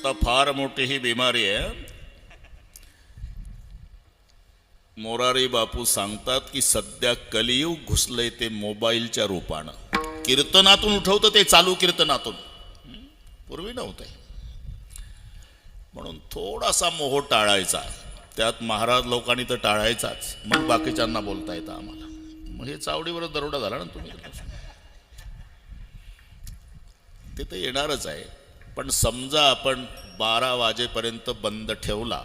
आता फार मोठी ही बिमारी आहे. मोरारी बापू सांगतात की सध्या कलियुग घुसलंय ते मोबाईलच्या रूपानं. कीर्तनातून उठवतं ते, चालू कीर्तनातून. पूर्वी नव्हते. म्हणून थोडासा मोह टाळायचा. त्यात महाराज लोकांनी तर टाळायचाच, मग बाकीच्यांना बोलता येतं आम्हाला. मग हे चावडीवर दरोडा झाला ना तुम्ही. ते तर येणारच आहे. पण समजा आपण 12 वाजेपर्यंत बंद ठेवला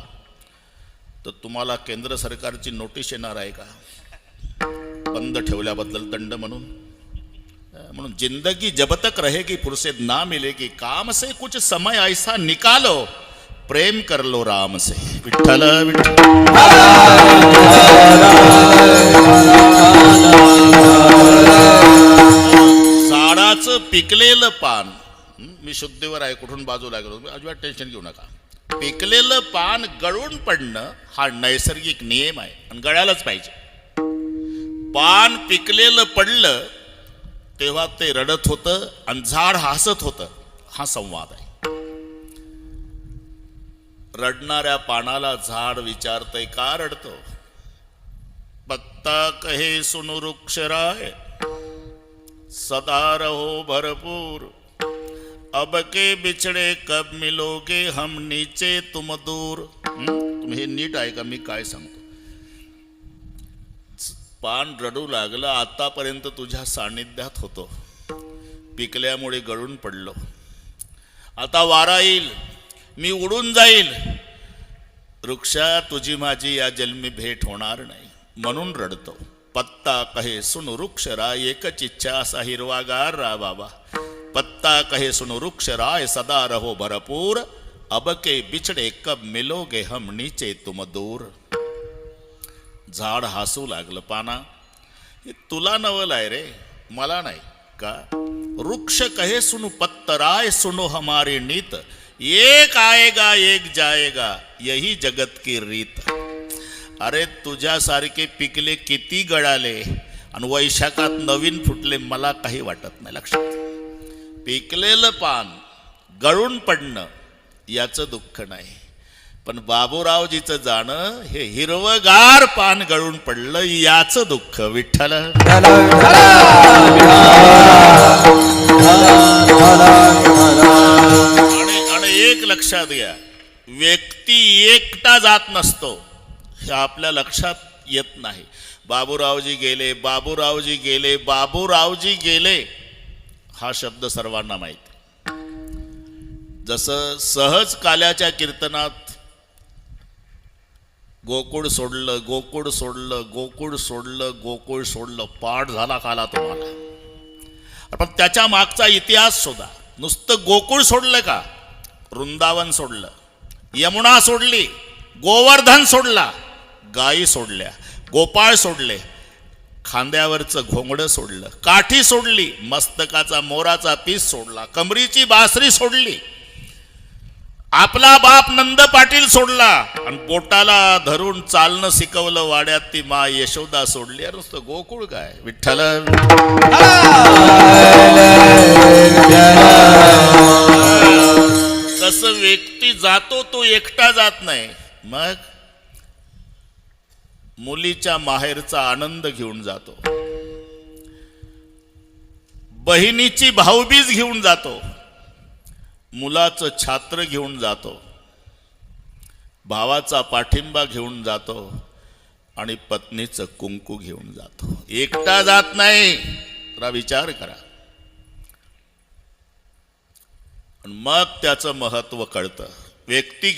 तर तुम्हाला केंद्र सरकारची नोटीस येणार आहे का? बंद ठेवल्याबद्दल दंड म्हणून. म्हणून जिंदगी जब तक रहेगी फुर्सत ना मिलेगी, काम से कुछ समय ऐसा निकालो, प्रेम कर लो राम से. विठ्ठल विठ्ठल. झाडाचं पिकलेलं पान, मी शुद्धीवर आहे, कुठून बाजूला गेलो, अजिबात टेन्शन घेऊ नका. पिकलेलं पान गळून पडणं हा नैसर्गिक नियम आहे आणि गळायलाच पाहिजे. पान पिकलेलं पडलं तेव्हा ते रडत होतं आणि झाड हसत होतं. हा संवाद आहे. रडणाऱ्या पानाला झाड विचारतंय, का रडतो? पत्ता कहे सुन वृक्ष राय, सदा रहो भरपूर, अब के बिछड़े कब मिलोगे, हम नीचे तुम दूर. तुम्ही हे नीट आहे का मी काय सांगतो? पान रडू लागलं, आतापर्यंत तुझ्या सानिध्यात होतो, पिकल्यामुळे गळून पडलो, आता वारा येईल, मी उडून जाईल, वृक्षा तुझी माझी या जन्मी भेट होणार नाही, म्हणून रडतो. पत्ता कहे सुन वृक्ष राय, एकच इच्छा असा हिरवागार रा बाबा. पत्ता कहे सुन वृक्ष राय, सदा रहो भरपूर, अब के बिछड़े कब मिलोगे, हम नीचे तुम दूर. झाड हसू लागलं, पाना हे तुला नवल आहे रे, मला नाही का? वृक्ष कहे सुनु पत्तराय, सुनो हमारी नीत, एक आएगा एक जाएगा, यही जगत की रीत. अरे तुझ्यासारखे पिकले किती गळाले आणि वैशाखात नवीन फुटले, मला काही वाटत नाही. लक्षात. पिकलेलं पान गळून पडणं याचं दुःख नाही, पण बाबूरावजीचं जाणं हे हिरवगार पान गळून पडलं याचं दुःख. विठ्ठल. आणि एक लक्षात घ्या, व्यक्ती एकटा जात नसतो, हे आपल्या लक्षात येत नाही. बाबूरावजी गेले, बाबूरावजी गेले, बाबूरावजी गेले हा शब्द सर्वांना माहिती. जसं सहज काल्याच्या कीर्तनात गोकुळ सोडलं, गोकुळ सोडलं, गोकुळ सोडलं, गोकुळ सोडलं, पाठ झाला काला तुम्हाला. पण त्याच्या मागचा इतिहास शोधा. नुसतं गोकुळ सोडलं का? वृंदावन सोडलं, यमुना सोडली, गोवर्धन सोडला, गायी सोडल्या, गोपाळ सोडले, खांद्यावरचं घोंगडं सोडलं, काठी सोडली, मस्तकाचा मोराचा पीस सोडला, कमरीची बासरी सोडली, आपला बाप नंद पाटील सोडला आणि बोटाला धरून चालणं शिकवलं वाड्यात ती मा यशोदा सोडली. अरे नुसतं गोकुळ काय? विठ्ठल. तसं व्यक्ती जातो तो एकटा जात नाही. मग मुलीच्या माहेरचा आनंद घेऊन जातो, बहिणीची भाऊबीज घेऊन जातो, मुलाचं छात्र घेऊन जातो, भावाचा पाठिंबा घेऊन जातो आणि पत्नीचं कुंकू घेऊन जातो. एकटा जात नाही. जरा विचार करा. मग त्याचं महत्व कळतं. व्यक्ती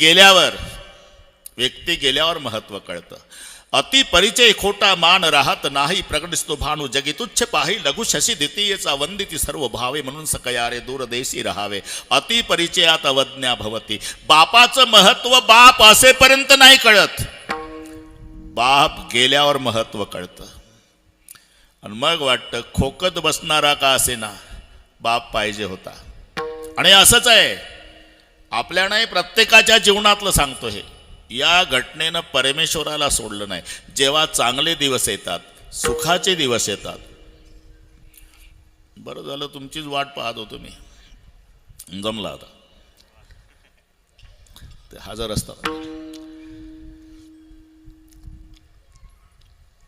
गेल्यावर महत्व कळतं. अति परिचय खोटा मान राहत नाही, प्रकट दिसतो भानू जगी तुच्छ पाही, लघु शशी द्वितीयेचा वंदिती सर्व भावे, म्हणून सकयारे दूरदेशी राहावे, अति परिचयात अवज्ञा भवती. बापाचं महत्व बाप असेपर्यंत नाही कळत, बाप गेल्यावर महत्व कळतं. आणि मग वाटतं खोकत बसणारा का असेना बाप पाहिजे होता. आणि असंच आहे आपल्या नाही, प्रत्येकाच्या जीवनातलं सांगतो हे. या घटनेनं परमेश्वराला सोडलं नाही. जेव्हा चांगले दिवस येतात, सुखाचे दिवस येतात, बरं झालं तुमचीच वाट पाहत होतो मी, जमला आता. हजर असतात.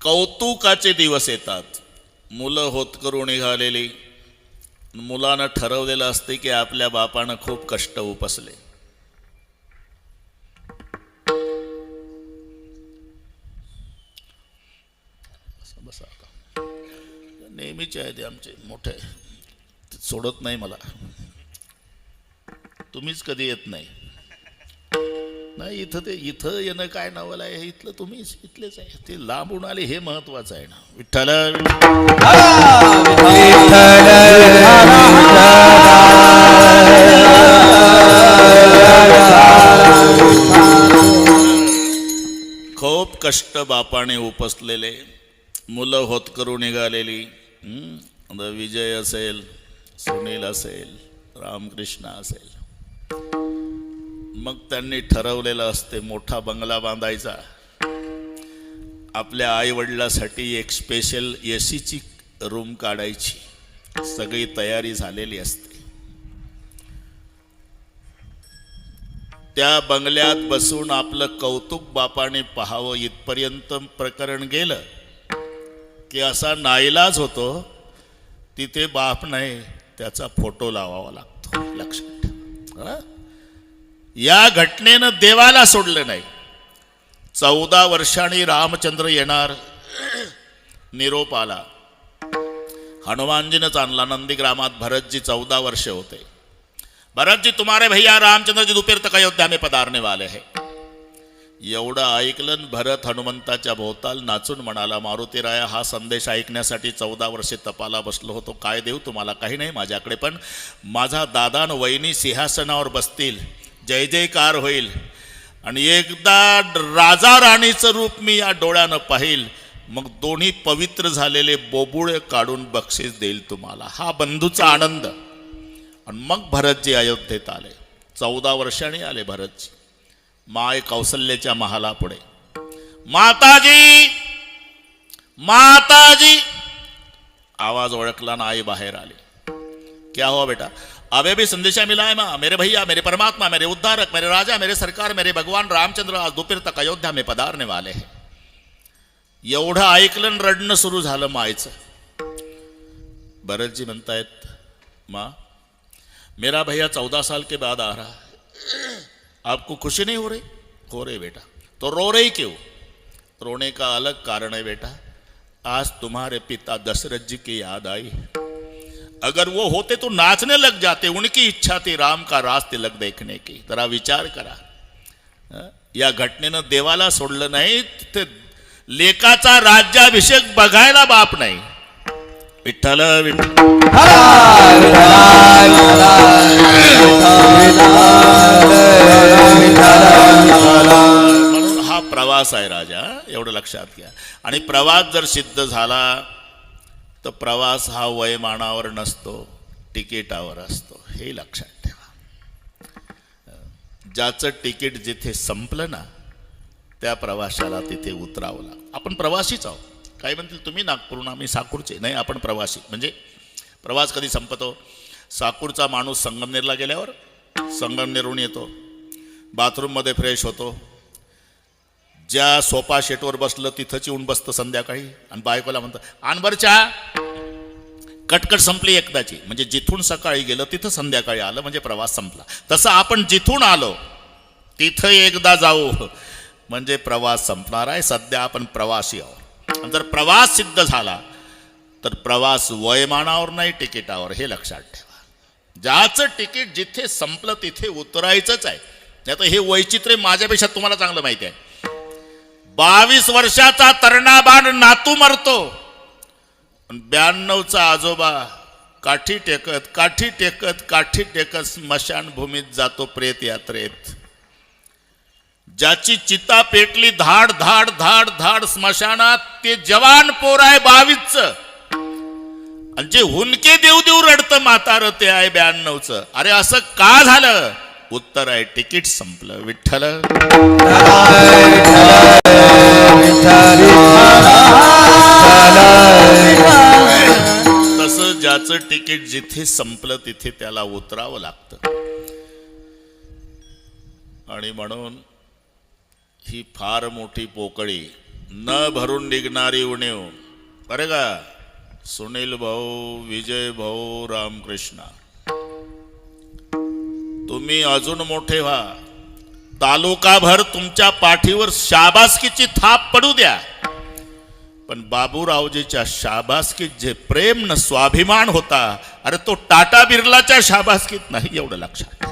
कौतुकाचे दिवस येतात. मुलं होतकरू निघालेली. मुलानं ठरवलेलं असते की आपल्या बापानं खूप कष्ट उपसले. बसा आता. नेहमीचे आहे ते आमचे मोठे, सोडत नाही मला. तुम्हीच कधी येत नाही. नाही इथं ते इथं येणं काय नावाला आहे, इथलं तुम्हीच इथलेच आहे. ते लांबून आले हे महत्वाचं आहे ना. विठ्ठल खूप कष्ट बापाने उपसलेले. मुलं होतकरू निघालेली. विजय असेल, सुनील असेल, रामकृष्ण असेल. मग त्यांनी ठरवलेलं असते मोठा बंगला बांधायचा. आपल्या आई वडिलांसाठी एक स्पेशल एसीची रूम काढायची. सगळी तयारी झालेली असते. त्या बंगल्यात बसून आपलं कौतुक बापाने पाहावं इथपर्यंत प्रकरण गेलं की असा नाईलाज होतो. तिथे बाप नाही, त्याचा फोटो लावावा लागतो. लक्षात ठेवा. या घटनेनं देवाला सोडलं नाही. 14 वर्षांनी रामचंद्र येणार. निरोप आला. हनुमानजीनंच आणला. नंदीग्रामात भरतजी 14 वर्ष होते. भरतजी तुम्हारे भैया रामचंद्र जी दोपहर तक अयोध्या में पधारने वाले हैं. एवढं ऐकलं भरत हनुमंताच्या भोवताल नाचून म्हणाला, मारुतीराया हा संदेश ऐकण्यासाठी 14 वर्षे तपाला बसलो होतो. काय देऊ तुम्हाला? काही नाही माझ्याकडे, पण माझा दादा न वहिनी सिंहासनावर बसतील, जय जयकार होईल आणि एकदा राजा राणीचं रूप मी या डोळ्यानं पाहिल, मग दोन्ही पवित्र झालेले बोबुळे काढून बक्षीस देईल तुम्हाला. हा बंधूचा आनंद. आणि मग भरतजी अयोध्येत आले. 14 वर्षांनी आले भरतजी. माय कौसल्याच्या महालापुढे, माताजी माताजी आवाज ओळखला ना. आई बाहेर आली. क्या हुआ बेटा? अबे भी संदेशा मिला है माँ. मेरे भैया, मेरे परमात्मा, मेरे उद्धारक, मेरे राजा, मेरे सरकार, मेरे भगवान रामचंद्र आज दोपहर तक अयोध्या में पधारने वाले हैं. एवढं ऐकलं रडणं सुरू झालं मायचं. भरतजी म्हणतायत, माँ मेरा भैया 14 साल के बाद आ रहा है, आपको खुशी नहीं हो रही? हो रही बेटा. तो रो रही क्यों? रोने का अलग कारण है बेटा. आज तुम्हारे पिता दशरथ जी की याद आई. अगर वो होते तो नाचने लग जाते. उनकी इच्छा थी राम का राज तिलक देखने की. जरा विचार करा. या घटनेनं देवाला सोडलं नाही, ते लेकाचा राज्याभिषेक बघायला बाप नाही. विठ्ठल म्हणून हा प्रवास आहे राजा, एवढं लक्षात घ्या. आणि प्रवास जर सिद्ध झाला तर प्रवास हा वयमानावर नसतो, तिकिटावर असतो. हे लक्षात ठेवा. ज्याचं तिकीट जिथे संपलं ना, त्या प्रवाशाला तिथे उतरावं लागतं. आपण प्रवासीच आहोत. काही म्हणतील तुम्ही नागपूरहून, आम्ही साकूरचे. नाही, आपण प्रवासी. म्हणजे प्रवास कधी संपतो? साकूरचा माणूस संगमनेरला गेल्यावर संगमनेरहून येतो, बाथरूममध्ये फ्रेश होतो, ज्या सोफा सेटवर बसलं तिथंच येऊन बसतं संध्याकाळी, आणि बायकोला म्हणतं आण चहा. कटकट संपली एकदाची. म्हणजे जिथून सकाळी गेलं तिथं संध्याकाळी आलं, म्हणजे प्रवास संपला. तसं आपण जिथून आलो तिथं एकदा जाऊ म्हणजे प्रवास संपणार आहे. सध्या आपण प्रवासी आहोत. आणि जर प्रवास सिद्ध झाला तर प्रवास वयमानावर नाही, तिकिटावर. हे लक्षात ठेवा. ज्याचं तिकीट जिथे संपलं तिथे उतरायचंच आहे. नाही तर हे वैचित्र्य माझ्यापेक्षा तुम्हाला चांगलं माहिती आहे. 22 वर्षाचा तरुणाबाण नातू मरतो, 92चा आजोबा काठी टेकत काठी टेकत काठी टेकत स्मशानभूमीत जातो प्रेत यात्रेत. ज्याची चिता पेटली धाड धाड धाड धाड स्मशानात, ते जवान पोर आहे 22चं. आणि जे हुनके देऊ देऊ रडतं म्हातारं ते आहे 92चं. अरे असं का झालं? उत्तर आहे तिकीट संपलं. विठ्ठल तसं ज्याचं तिकीट जिथे संपलं तिथे त्याला उतरावं लागतं. आणि म्हणून ही फार मोठी पोकळी, न भरून निघणारी उणीव. बरं का सुनील भाऊ, विजय भाऊ, रामकृष्ण, तुम्ही अजून मोठे व्हा, तालुकाभर तुमच्या पाठीवर शाबासकीची थाप पडू द्या, पण बाबूरावजीच्या शाबासकीत जे प्रेम न स्वाभिमान होता, अरे तो टाटा बिर्लाच्या शाबासकीत नाही, एवढं लक्षात.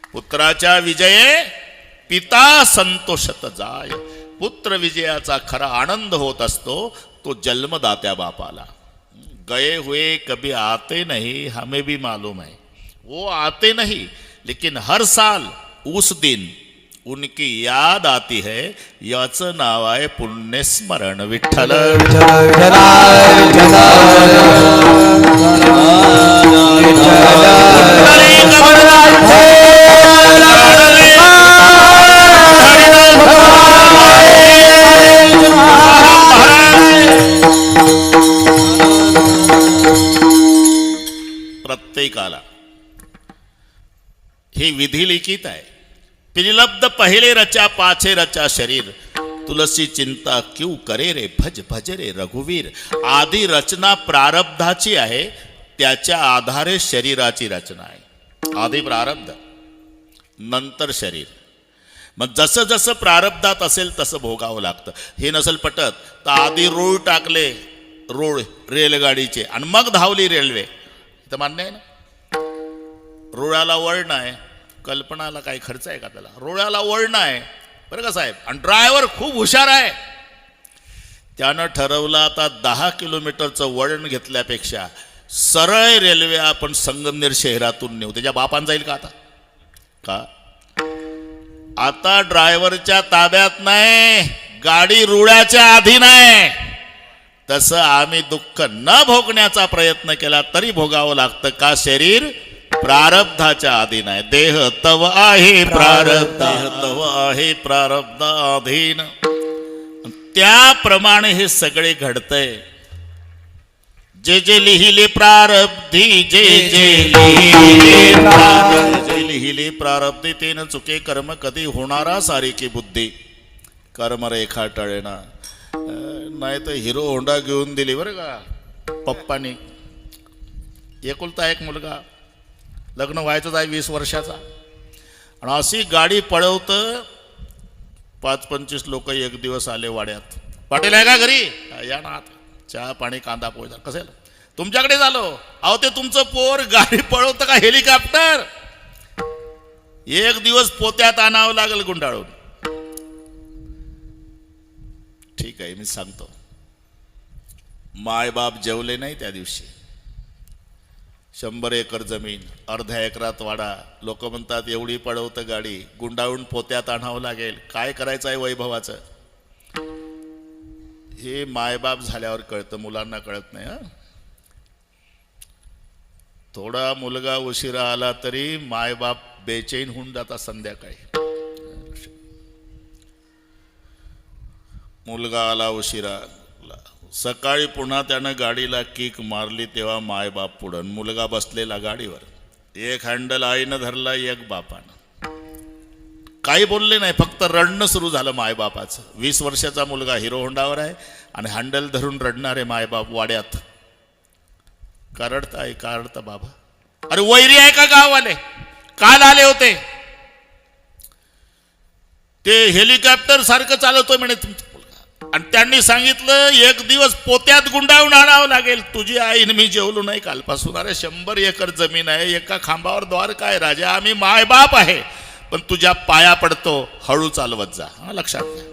पुत्राच्या विजये पिता संतोषत जाय. पुत्र विजयाचा खरा आनंद होत असतो तो जन्मदात्या बापाला. गए हुए कभी आते नहीं, हमें भी मालूम है वो आते नहीं, लेकिन हर साल उस दिन उनकी याद आती है. याचं नाव आहे पुण्यस्मरण. विठ्ठल प्रत्येकाला ही विधी लिखित आहे. पिलब्ध पहिले रचा पाछे रचा शरीर, तुलसी चिंता क्यों करे रे, भज भज रे रघुवीर. आधी रचना प्रारब्धाची आहे, त्याच्या आधारे शरीराची रचना आहे. आधी प्रारब्ध नंतर शरीर. मग जसं जसं प्रारब्धात असेल तसं भोगावं लागतं. हे नसेल पटत तर आधी रूळ टाकले, रूळ रेलगाडीचे, आणि मग धावली रेल्वे, तर मान्य आहे ना. रुळाला वळण आहे, कल्पनाला काही खर्च आहे का त्याला. रुळाला वळण आहे बरं का साहेब, आणि ड्रायव्हर खूप हुशार आहे. त्यानं ठरवलं आता 10 किलोमीटरचं वळण घेतल्यापेक्षा सरळ रेल्वे आपण संगमनेर शहरातून नेऊ. त्याच्या बापान जाईल का आता? का आता ड्रायव्हरच्या ताब्यात नाही, गाडी रुळाच्या अधीन आहे. तसं आम्ही दुःख न भोगण्याचा प्रयत्न केला तरी भोगावं लागतं. का? शरीर प्रारब्धाच्या अधीन आहे. देह तव आहे प्रारब्ध, देह तव आहे प्रारब्धाधीन. त्याप्रमाणे हे सगळे घडतंय. जे जे लिहिले प्रारब्धी, जे जे लिहिले प्रारब्धी, जे लिहिले प्रारब्धी, तेन चुके कर्म कधी होणारा सारिकी बुद्धी. कर्मरेखा टळेना. नाही तर हिरो होंडा घेऊन दिली बरं का पप्पानी. एकुलता एक मुलगा, लग्न व्हायचंच आहे 20 वर्षाचा, आणि अशी गाडी पळवतं. 5-25 लोक एक दिवस आले वाड्यात. पाटील आहे का घरी? या ना आत, चहा पाणी कांदा पोळी. कसं तुमच्याकडे झालो? अहो ते तुमचं पोर गाडी पळवतं का हेलिकॉप्टर? एक दिवस पोत्यात आणावं लागेल गुंडाळून. ठीक आहे, मी सांगतो. मायबाप जेवले नाही त्या दिवशी. 100 एकर जमीन, अर्ध्या एकरात वाडा. लोक म्हणतात एवढी पळवतं गाडी, गुंडाळून पोत्यात आणावं लागेल. काय करायचं आहे वैभवाचं? हे मायबाप झाल्यावर कळतं, मुलांना कळत नाही. थोडा मुलगा उशिरा आला तरी मायबाप बेचैन होऊन जातात संध्याकाळी. मुलगा आला उशिरा, सकाळी पुन्हा त्यानं गाडीला किक मारली तेव्हा मायबाप पुढं, मुलगा बसलेला गाडीवर. एक हँडल आईनं धरला, एक बापानं. काही बोलले नाही, फक्त रडणं सुरू झालं मायबापाचं. 20 वर्षाचा मुलगा हिरो होंडावर आहे आणि हँडल धरून रडणारे मायबाप वाड्यात. का रडताय? का रडता बाबा? अरे वैरी आहे का गाववाले? काल आले होते, ते हेलिकॉप्टर सारखं चालवतोय म्हणे तुमचं मुलगा, आणि त्यांनी सांगितलं एक दिवस पोत्यात गुंडाळून आणावं लागेल. तुझी आईन मी जेवलो नाही कालपासून. अरे 100 एकर जमीन आहे, एका खांबावर द्वार काय राजा? आम्ही मायबाप आहे, पण तुझ्या पाया पडतो, हळू चालवत जा. हा लक्षात घ्या.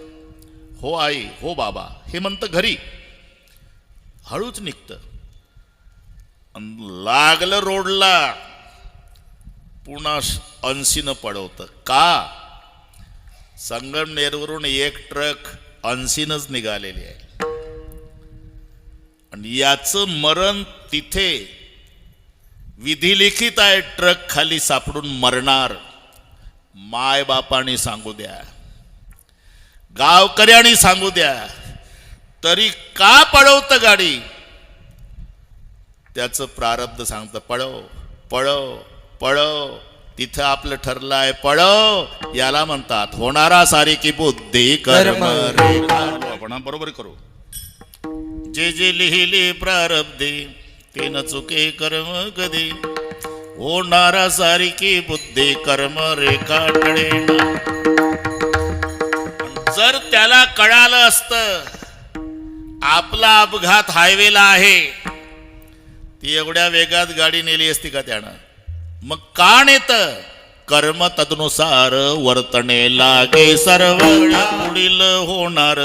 हो आई, हो बाबा हे म्हणतं घरी, हळूच निघतं. लागलं रोडला, पुन्हा 80 पडवतं. का? संगमनेरवरून एक ट्रक 80 निघालेली आहे, आणि याचं मरण तिथे विधी लिखित आहे. ट्रक खाली सापडून मरणार. माय बापाने सांगू द्या, गावकऱ्यांनी सांगू द्या, तरी का पळवतं गाडी? त्याचं प्रारब्ध सांगतं पळव पळव पळव. तिथं आपलं ठरलं आहे पळव, याला म्हणतात होणारा सारी की बुद्धी कर्म रेखा. आपण बरोबर करू. जे जे लिहिले प्रारब्धे ते न चुके कर्म कधी, होणारा सारी की बुद्धी कर्म रेखा टळेना. जर त्याला कळालं असतं आपला अपघात हायवेला आहे, ती एवढ्या वेगात गाडी नेली असती का त्यानं? मग का नेत? कर्म तदनुसार वर्तणे लागे सर्व, पुढील होणार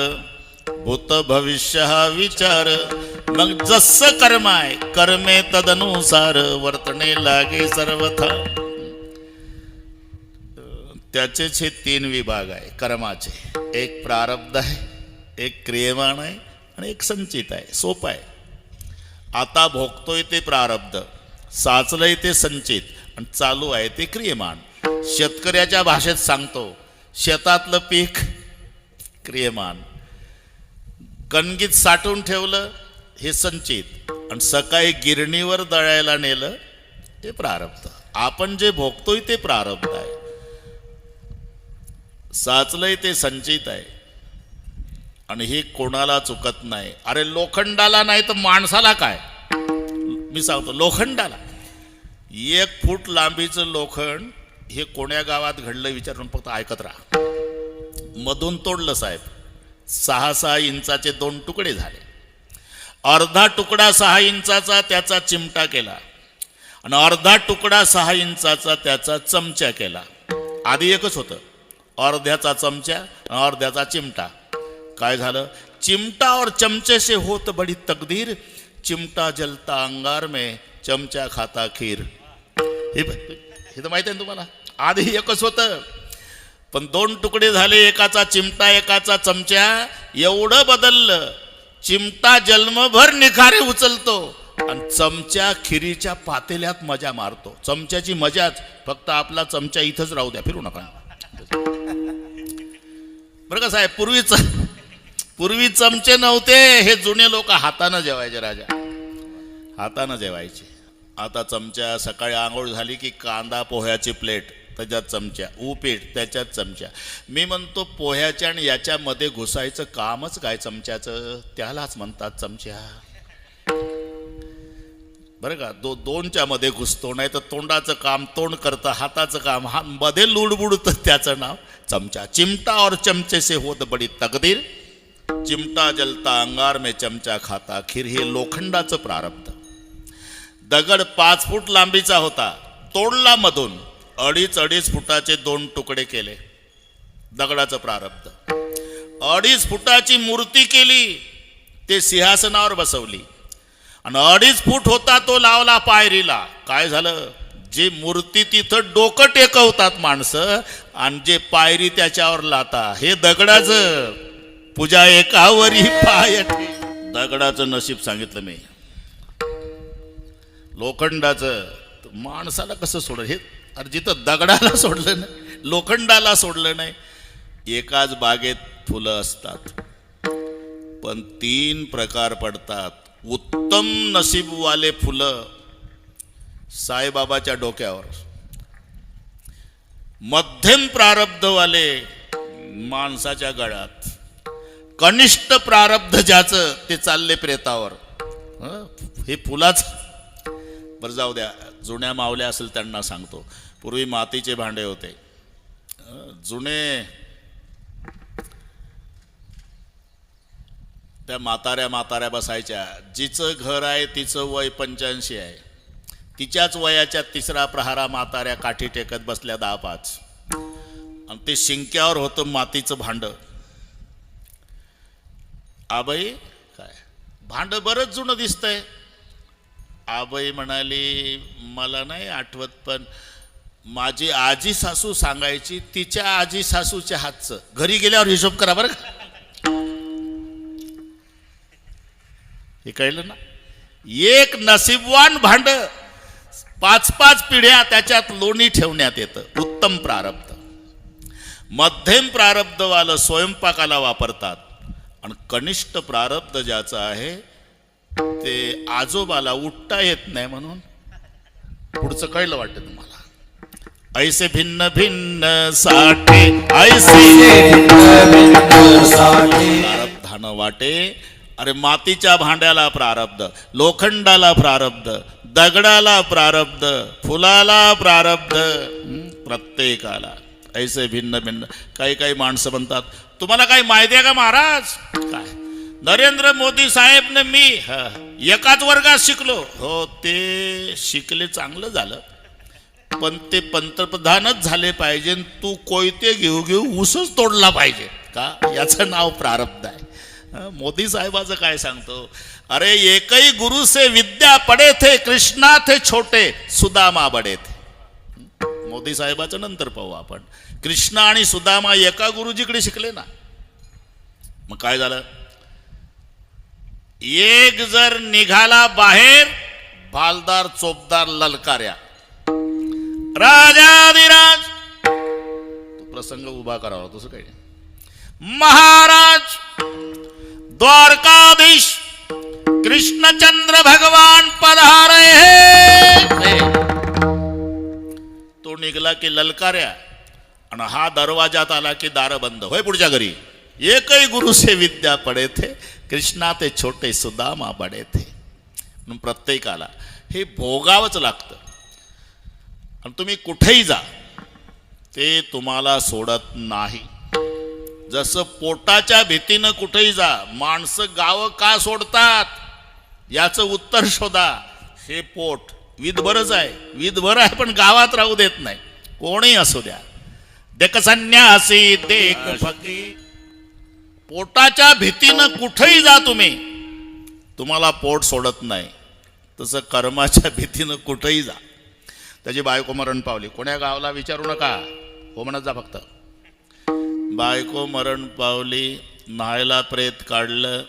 भूत भविष्य हा विचार. मग जसं कर्म आहे कर्मे तदनुसार वर्तणे लागे सर्वथा. त्याचेच हे 3 विभाग आहे कर्माचे. एक प्रारब्ध आहे, एक क्रियमाण आहे आणि एक संचित आहे. सोपं आहे. आता भोगतोय ते प्रारब्ध, साचलंय ते संचित आणि चालू आहे ते क्रियमाण. शेतकऱ्याच्या भाषेत सांगतो, शेतातलं पीक क्रियमाण, कणगीत साठवून ठेवलं हे संचित आणि सकाळी गिरणीवर दळायला नेलं हे प्रारब्ध. आपण जे भोगतोय ते प्रारब्ध आहे, साचलंय ते संचित आहे आणि हे कोणाला चुकत नाही. अरे लोखंडाला नाही तर माणसाला काय? मी सांगतो लोखंडाला 1 फूट लांबीचं लोखंड हे कोण्या गावात घडलं विचारून फक्त ऐकत राहा. मधून तोडलं साहेब, 6-6 इंचाचे 2 तुकडे झाले. अर्धा तुकडा 6 इंचाचा त्याचा चिमटा केला आणि अर्धा तुकडा 6 इंचाचा त्याचा चमचा केला. आधी एकच होतं, अर्ध्याचा चमचा आणि अर्ध्याचा चिमटा. काय झालं? चिमटा और चमचे से होत बड़ी तकदीर, चिमटा जलता अंगार में चमचा खाता खीर. हे तर माहिती आहे तुम्हाला. आधी एकच होतं पण 2 तुकडे झाले, एकाचा चिमटा एकाचा चमचा. एवढं बदललं, चिमटा जन्मभर निखारे उचलतो आणि चमचा खिरीच्या पातेल्यात मजा मारतो. चमच्याची मजाच, फक्त आपला चमचा इथंच राहू द्या, फिरू नका. बरं का साहेब, पूर्वी चमचे नव्हते. हे जुने लोक हातानं जेवायचे, राजा हातानं जेवायचे. आता चमचा, सकाळी आंघोळ झाली की कांदा पोह्याची प्लेट त्याच्यात चमचा, उपीट त्याच्यात चमचा. मी म्हणतो पोह्याच्या आणि याच्यामध्ये घुसायचं कामच काय चमच्याचं? त्यालाच म्हणतात चमचा. बरं का, दोनच्या मध्ये घुसतो, नाही तर तोंडाचं काम तोंड करतं, हाताचं काम हा मध्ये लुडबुडतं, त्याचं नाव चमचा. चिमटा और चमचे से होत बडी तकदीर, चिमटा जलता अंगार में चमचा खाता खीर. हे लोखंडाचं प्रारब्ध. दगड 5 फूट लांबीचा होता, तोडला मधून, 2.5 फुटाचे 2 तुकडे केले. दगडाचं प्रारब्ध. 2.5 फुटाची मूर्ती केली, ते सिंहासनावर बसवली आणि 2.5 फूट होता तो लावला पायरीला. काय झालं? जे मूर्ती तिथं डोकं टेकवतात माणसं आणि जे पायरी त्याच्यावर लाता, हे दगडाचं. पूजा एकावरी पाय. दगडाचं नशीब सांगितलं मी. लोखंडाचं माणसाला कसं सोडलं? हे अरे जिथं दगडाला सोडलं नाही, लोखंडाला सोडलं नाही. एकाच बागेत फुलं असतात पण 3 प्रकार पडतात. उत्तम नशीबवाले फुलं साईबाबाच्या डोक्यावर, मध्यम प्रारब्धवाले माणसाच्या गळ्यात, कनिष्ठ प्रारब्ध ज्याचं ते चालले प्रेतावर. हे फुलाचं. बरं जाऊ द्या, जुन्या मावल्या असेल त्यांना सांगतो. पूर्वी मातीचे भांडे होते जुने. त्या म्हाताऱ्या बसायच्या. जिचं घर आहे तिचं वय 85 आहे, तिच्याच वयाच्या 3रा प्रहारा म्हाताऱ्या काठी टेकत बसल्या 10-5 आणि ते शिंक्यावर होतं मातीचं भांड. आबाई काय भांड बरंच जुनं दिसतंय. आबाई म्हणाली, मला नाही आठवत पण माझी आजी सासू सांगायची, तिच्या आजी सासूच्या हातचं. घरी गेल्यावर हिशोब करा बरं का. हे कळलं ना? एक नसीबवान भांड 5-5 पिढ्या त्याच्यात लोणी ठेवण्यात येतं. उत्तम प्रारब्ध. मध्यम प्रारब्धवालं स्वयंपाकाला वापरतात आणि कनिष्ठ प्रारब्ध ज्याचं आहे ते आजोबाला उठता येत नाही म्हणून. पुढचं कळलं वाटतं तुम्हाला? ऐसे भिन्न भिन्न साठे ऐसे प्रारब्धानं वाटे. अरे मातीच्या भांड्याला प्रारब्ध, लोखंडाला प्रारब्ध, दगडाला प्रारब्ध, फुलाला प्रारब्ध, प्रत्येकाला ऐसे भिन्न भिन्न. काही काही माणसं म्हणतात तुम्हाला काही माहिती आहे का महाराज, काय नरेंद्र मोदी साहेबने मी एकाच वर्गात शिकलो. हो ते शिकले चांगलं झालं, पण ते पंतप्रधानच झाले पाहिजे. तू कोयते घेऊ घेऊ ऊसच तोडला पाहिजे का, याचं नाव प्रारब्ध आहे. मोदी साहेबाचं काय सांगतो, अरे एकही गुरु से विद्या पडे थे, कृष्णा थे छोटे सुदामा बडे थे. मोदी साहेबाचं नंतर पाहू आपण. कृष्णा आणि सुदामा एका गुरुजीकडे शिकले ना. मग काय झालं, एक जर निघाला बाहेर भालदार चोपदार ललकार्या, राजाधिराज, तो प्रसंग उभा करावा, तसं काही नाही. महाराज द्वारकाधीश कृष्णचंद्र भगवान पधारे हे. तो निघला की ललकार्या आणि हा दरवाजात आला की दार बंद. होय पुढच्या घरी. एकही गुरु से विद्या पडे थे, कृष्णा ते छोटे सुदामा बडे थे. म्हणून प्रत्येकाला हे भोगावंच लागतं. आणि तुम्ही कुठेही जा ते तुम्हाला सोडत नाही. जसं पोटाच्या भीतीनं कुठेही जा, माणसं गावं का सोडतात याचं उत्तर शोधा. हे पोट विधभरच आहे, विधभर आहे, पण गावात राहू देत नाही. कोणी असू द्या, देख संन्यासी देख फकीर. पोटाच्या भीतीनं कुठेही जा तुम्ही, तुम्हाला पोट सोडत नाही. तसं कर्माच्या भीतीनं कुठेही जा. त्याची बायको मरण पावली, कोण्या गावाला विचारू नका, हो म्हणत जा फक्त. बायको मरण पावली, न्हायला प्रेत काढलं,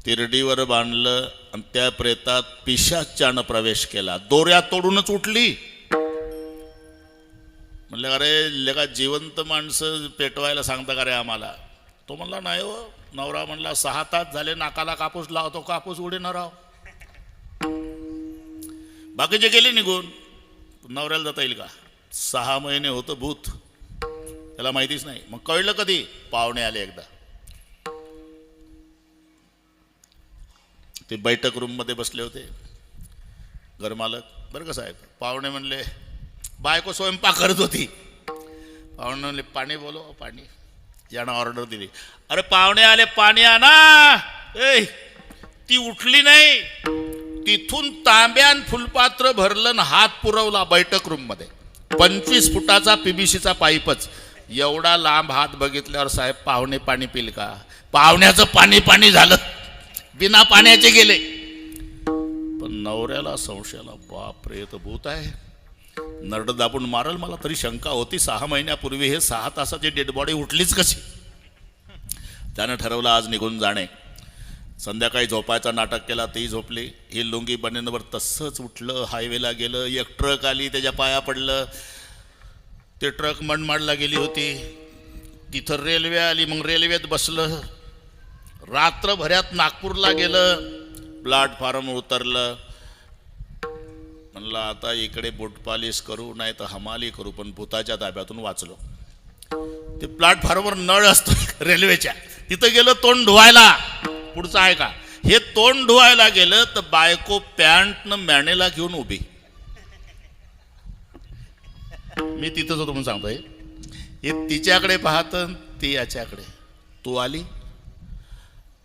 तिरडीवर बांधलं आणि त्या प्रेतात पिशाच्यानं प्रवेश केला. दोऱ्या तोडूनच उठली. म्हणलं अरे लेका जिवंत माणसं पेटवायला सांगता का रे आम्हाला. तो म्हणला नाही हो. नवरा म्हणला 6 तास झाले नाकाला कापूस लावतो, कापूस उडे न राव. बाकीचे गेले निघून. नवऱ्याला जाता येईल का, 6 महिने होतं भूत, त्याला माहितीच नाही. मग कळलं कधी, पाहुणे आले एकदा. ते बैठक रूम मध्ये बसले होते घरमालक, बरं का साहेब. पाहुणे म्हणले, बायको स्वयंपाक करत होती. पाहुणे म्हणले पाणी बोलो, पाणी. यानं ऑर्डर दिली, अरे पाहुणे आले पाणी आणा. ए ती उठली नाही, तिथून तांब्यान फुलपात्र भरलं न हात पुरवला बैठक रूम मध्ये. 25 फुटाचा पीबीसीचा पाईपच. एवढा लांब हात बघितल्यावर साहेब पाहुणे पाणी पिल का. पाहुण्याचं पाणी पाणी झालं, बिना पाण्याचे गेले. पण नवऱ्याला संशयाला, बाप रे तर भूत आहे, नरड दाबून मारल. मला तरी शंका होती 6 महिन्यापूर्वी हे 6 तासाची डेड बॉडी उठलीच कशी. त्यानं ठरवलं आज निघून जाणे. संध्याकाळी झोपायचा नाटक केला, ती झोपली. ही लुंगी बनेनवर तसंच उठलं, हायवेला गेलं. एक ट्रक आली, त्याच्या पाया पडलं. ते ट्रक मनमाडला गेली होती. तिथं रेल्वे आली, मग रेल्वेत बसलं. रात्रभरात नागपूरला गेलं, प्लॅटफॉर्म उतरलं. म्हणलं आता इकडे बूट पॉलिश करू नाही तर हमाली करू, पण भूताच्या ताब्यातून वाचलो. ते प्लॅटफॉर्मवर नळ असतो रेल्वेच्या, तिथं गेलं तोंड धुवायला. पुढचं आहे का, हे तोंड धुवायला गेलं तर बायको पॅन्टनं मॅनेला घेऊन उभी. मी तिथंच होतो म्हणून सांगतोय. हे तिच्याकडे पाहत, ती याच्याकडे. तू आली,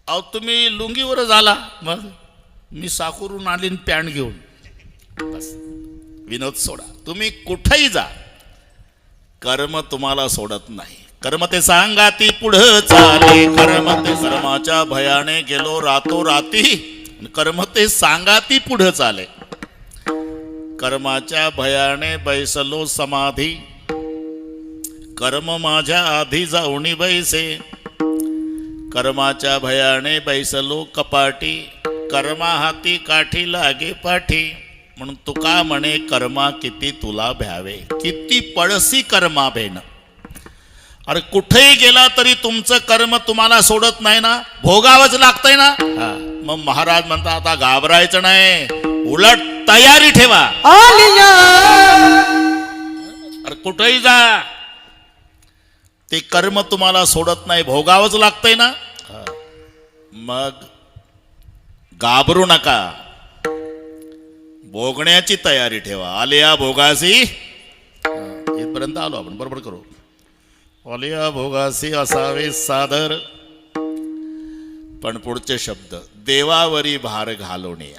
अहो तुम्ही लुंगीवरच आला, मग मी साकूरून आली पॅन्ट घेऊन. बस विनोद सोडा. तुम्ही कुठेही जा, कर्म तुम्हाला सोडत नाही. कर्म ते सांगाती पुढं चाले, कर्म ते कर्माच्या भयाने गेलो रातो राती. कर्म ते सांगाती पुढं चाले, कर्माच्या भयाने बैसलो समाधी. कर्म माझ्या आधी जाऊनी बैसे, कर्माच्या भयाने बैसलो कपाटी. कर्मा हाती काठी लागे पाठी. म्हणून तुका म्हणे कर्मा किती तुला भ्यावे, किती पळसी कर्मा भेन. अरे कुठेही गेला तरी तुमचं कर्म तुम्हाला सोडत नाही ना, भोगावंच लागतंय ना. मग महाराज म्हणतात आता घाबरायचं नाही, उलट तयारी ठेवा. अरे कुठेही जा, ते कर्म तुम्हाला सोडत नाही, भोगावंच लागतंय ना. मग घाबरू नका, भोगण्याची तयारी ठेवा. आलिया भोगासी, इथपर्यंत आलो आपण, बरोबर करू. आलिया भोगासी असावे सादर. पण पुढचे शब्द, देवावरी भार घालवणे,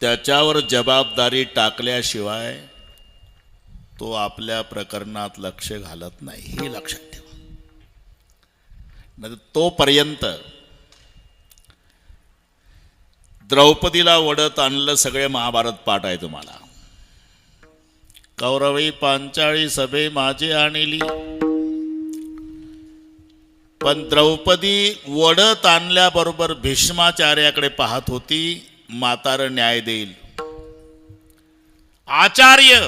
त्याच्यावर जबाबदारी टाकल्याशिवाय तो आपल्या प्रकरणात लक्ष घालत नाही, हे लक्षात ठेवा. नाही तोपर्यंत द्रौपदीला वडत आणलं, सगळे महाभारत पाठ आहे तुम्हाला. कौरवी पांचाळी सभे माझे आणली, पण द्रौपदी वडत आणल्याबरोबर भीष्माचार्याकडे पाहत होती, म्हातारं न्याय देईल. आचार्य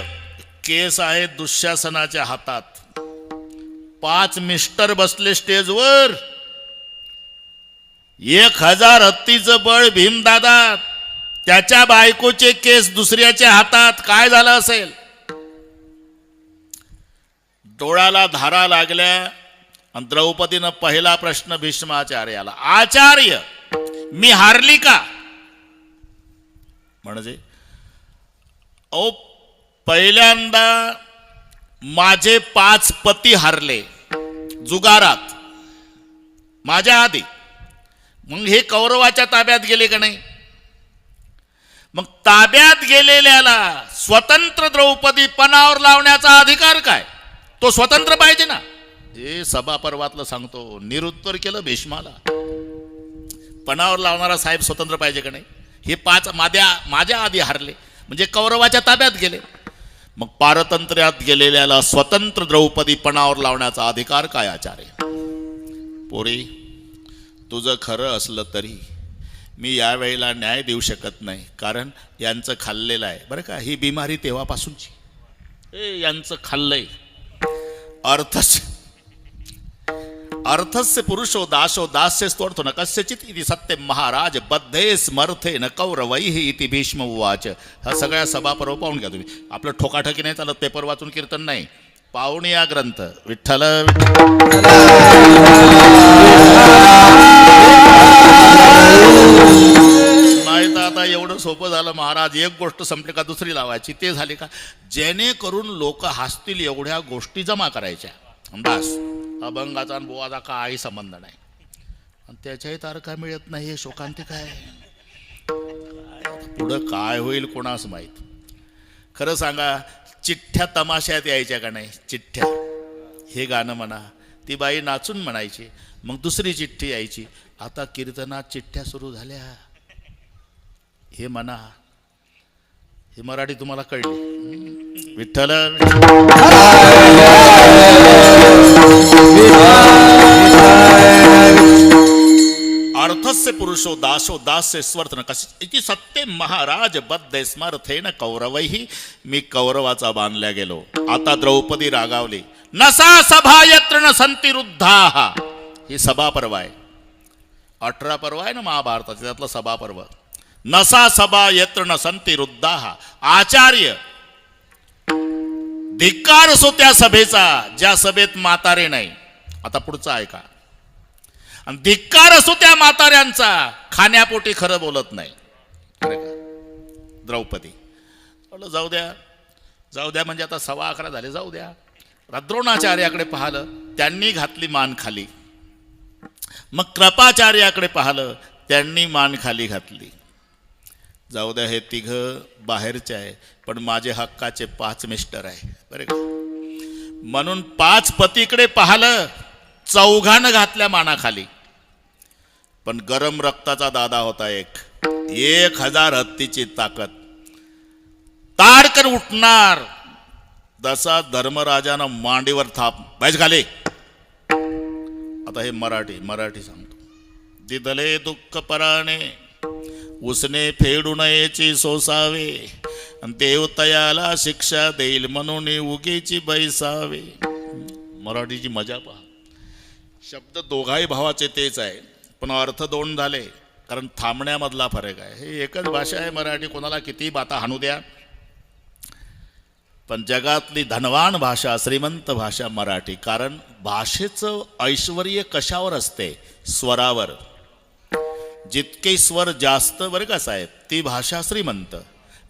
केस आहे दुःशासनाच्या हातात, 5 मिस्टर बसले स्टेजवर, 1000 हत्तीचं बळ भीमदादा, त्याच्या बायकोचे केस दुसऱ्याच्या हातात. काय झालं असेल? डोळ्याला धारा लागल्या आणि द्रौपदीनं पहिला प्रश्न भीष्माचार्याला, आचार्य मी हारली का? म्हणजे ओ पहिल्यांदा माझे 5 पती हारले जुगारात माझ्या आधी, मग हे कौरवाच्या ताब्यात गेले का नाही? मग ताब्यात गेलेल्याला स्वतंत्र द्रौपदी पणावर लावण्याचा अधिकार काय? तो स्वतंत्र पाहिजे ना. हे सभापर्वातलं सांगतो, निरुत्तर केलं भीष्माला. पणावर लावणारा साहेब स्वतंत्र पाहिजे का नाही? हे 5 माझ्या आधी हारले म्हणजे कौरवाच्या ताब्यात गेले. मग पारतंत्र्यात गेलेल्याला स्वतंत्र द्रौपदी पणावर लावण्याचा अधिकार काय? आचार्य पोरी, तुझं खरं असलं तरी मी यावेळेला न्याय देऊ शकत नाही, कारण यांचं खाल्लेलं आहे बरं का. ही बिमारी तेव्हापासूनची, यांचं खाल्लंय. अर्थस्य पुरुषो दासो दास्य स्तोर्थो न कस्यचित इति सत्यम महाराज बद्धे स्मर्थे न कौरवैः इति भीष्म उवाच. हा सगळ्या सभापर्व पाहून घ्या तुम्ही. आपलं ठोकाठकी नाही चालत, पेपर वाचून कीर्तन नाही, पाहून या ग्रंथ. विठ्ठल नाही तर आता एवढं सोपं झालं महाराज, एक गोष्ट संपली का दुसरी लावायची, ते झाली का? जेणेकरून लोक हसतील एवढ्या गोष्टी जमा करायच्या. बस, अभंगाचा आणि बोवाचा काही संबंध नाही, आणि त्याच्याही तारखा मिळत नाही. हे शोकांतिक आहे. पुढं काय होईल कोणास माहीत. खरं सांगा, चिठ्ठ्या तमाशात यायच्या का नाही? चिठ्ठ्या, हे गाणं म्हणा, ती बाई नाचून म्हणायची, मग दुसरी चिठ्ठी यायची. आता कीर्तनात चिठ्ठ्या सुरू झाल्या, हे म्हणा. हे मराठी तुम्हाला कळली? विठ्ठल अर्थस्य पुरुषो दासो दास्य स्वर्तन कशी सत्य महाराज बद्ध स्मर्थेन कौरवैः. मी कौरवाचा बांधल्या गेलो. आता द्रौपदी रागावली. नसा सभा यत्र न संती रुद्धाः. ही सभा पर्व आहे, 18 पर्व आहे ना महाभारताचे, त्यातलं सभा पर्व. नसा सभा यत्र न संती रुद्धाः. आचार्य धिक्कार असो त्या सभेचा ज्या सभेत म्हातारे नाही. आता पुढचा ऐका. आणि धिक्कार असो त्या म्हाताऱ्यांचा खाण्यापोटी खरं बोलत नाही. द्रौपदी जाऊ द्या, जाऊ द्या म्हणजे आता 11:15 झाले, जाऊ द्या. द्रोणाचार्याकडे पाहिलं, त्यांनी घातली मान खाली. मग कृपाचार्याकडे पाहिलं, त्यांनी मान खाली घातली. जाऊ द्या, हे 3 बाहेरचे आहे, पण माझे हक्काचे 5 मिस्टर आहे बरे का. म्हणून 5 पतीकडे पाहिलं, 4घानं घातल्या मानाखाली. पण गरम रक्ताचा दादा होता एक. 1000 हत्तीची ताकद, ताडकन उठणार. जसा धर्मराजानं मांडीवर थाप बाईच घाले. आता हे मराठी सांगतो. दिदले दुःख पराणे उसने फेडू नयेची सोसावे. आणि देवतयाला शिक्षा देईल म्हणून उगीची बैसावे. मराठीची मजा पहा. शब्द दोघाही भावाचे तेच आहे, पण अर्थ 2 झाले, कारण थांबण्यामधला फरक आहे. हे एकच भाषा आहे मराठी, कोणाला किती बाता हाणू द्या. पण जगातली धनवान भाषा, श्रीमंत भाषा मराठी. कारण भाषेचं ऐश्वर्य कशावर असते? स्वरावर. जितके स्वर जास्त बरं का साहेब, ती भाषा श्रीमंत.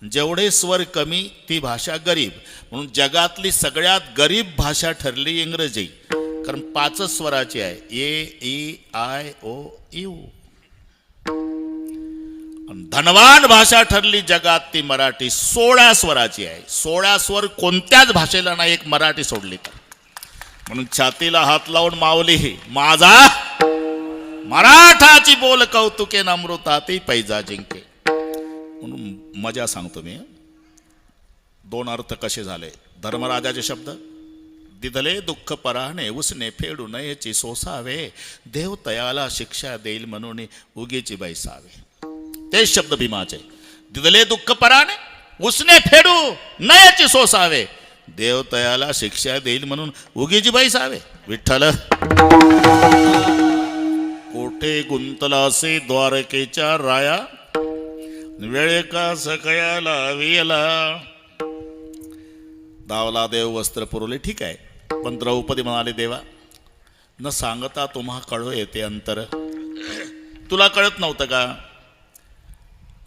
जेवढे स्वर कमी, ती भाषा गरीब. म्हणून जगातली सगळ्यात गरीब भाषा ठरली इंग्रजी. कारण 5 स्वराची आहे, A, E, I, O, U. धनवान भाषा ठरली जगात ती मराठी, 16 स्वराची आहे. 16 स्वर कोणत्याच भाषेला नाही, एक मराठी सोडली तर. म्हणून छातीला हात लावून माऊली ही माझा मराठाची बोल कौतुके अमृताती पैजा जिंके. म्हणून मजा सांगतो मी. 2 अर्थ कसे झाले. धर्मराजाचे शब्द, दिधले दुःख पराने उसने फेडू नयेची सोसावे, देव तयाला शिक्षा देईल म्हणून उगीची बैसावे. तेच शब्द भीमाचे. दिधले दुःख पराने उसने फेडू नयेची सोसावे, देव तयाला शिक्षा देईल म्हणून उगीची बैसावे. विठ्ठल कोठे गुंतलासे द्वारकेच्या राया, वेळे का सकयाला वियला. दावला देव वस्त्र पुरवले, ठीक आहे. पण द्रौपदी म्हणाले, देवा न सांगता तुम्हा कळो येते अंतर. तुला कळत नव्हतं का?